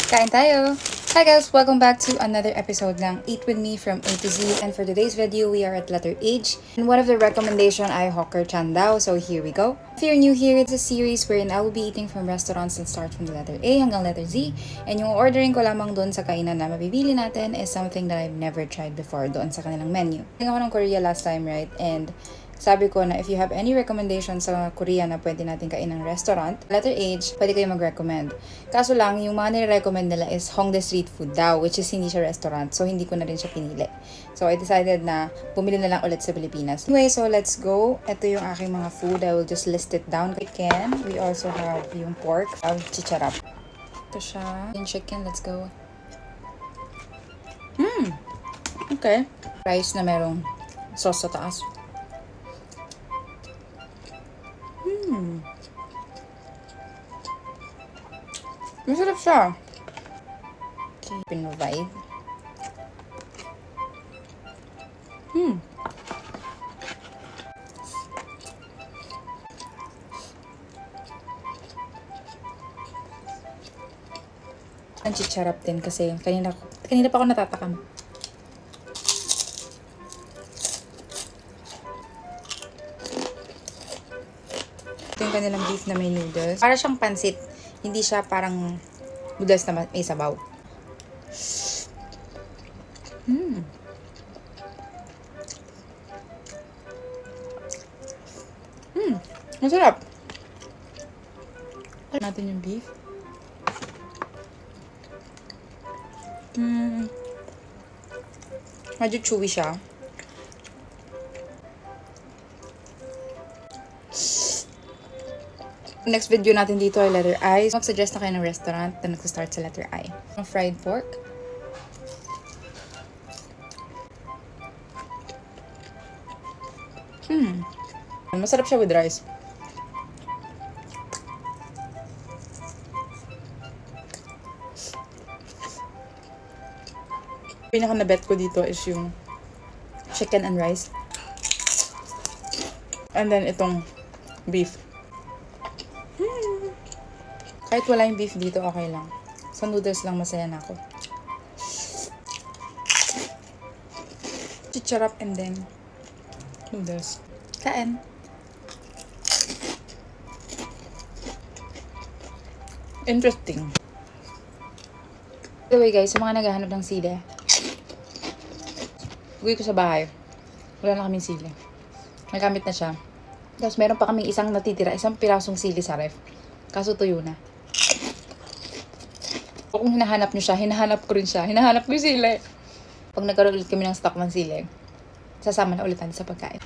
Kain tayo! Hi guys! Welcome back to another episode ng Eat With Me from A to Z. And for today's video, we are at letter H. And one of the recommendation ay Hawker Chan daw, so here we go. If you're new here, it's a series wherein I will be eating from restaurants that start from the letter A hanggang letter Z. And yung ordering ko lamang doon sa kainan na mabibili natin is something that I've never tried before doon sa kanilang menu. Tingnan ko ng Korea last time, right? And sabi ko na if you have any recommendations sa Korea na pwede natin kain ng restaurant, letter H, pwede kayo mag-recommend. Kaso lang, yung mga nire-recommend nila is Hongdae street food daw, which is hindi siya restaurant, so hindi ko na rin siya pinili. So I decided na bumili na lang ulit sa Pilipinas. Anyway, so let's go. Ito yung aking mga food. I will just list it down. Chicken. We also have yung pork. Chicharap. Ito siya. Yung chicken, let's go. Okay. Rice na merong sauce sa taas. Masarap siya. Okay, pinovide. Ang chicharap din kasi kanina pa ako natatakam. Ito yung kanilang beef na may noodles. Para siyang pansit. Hindi siya parang noodles na may sabaw. Masarap. Natin yung beef. Medyo chewy siya. Next video natin dito ay letter I. Mag-suggest na kayo ng restaurant na nag-start sa letter I. Fried pork. Masarap siya with rice. Pinaka na-bet ko dito is yung chicken and rice. And then itong beef. Kahit wala yung beef dito, okay lang. Sa noodles lang masaya na ako. Chicharap and then noodles. Kain. Interesting. By the way guys, sa mga naghahanap ng sili, uwi ko sa bahay. Wala na kaming sili. Nagamit na siya. Tapos meron pa kaming isang natitira, isang pirasong sili sa ref. Kaso tuyo na. Kung hinahanap nyo siya, hinahanap ko rin siya. Hinahanap ko yung sili. Pag nagkaroon ulit kami ng stock ng sili, sasama na ulit natin sa pagkain.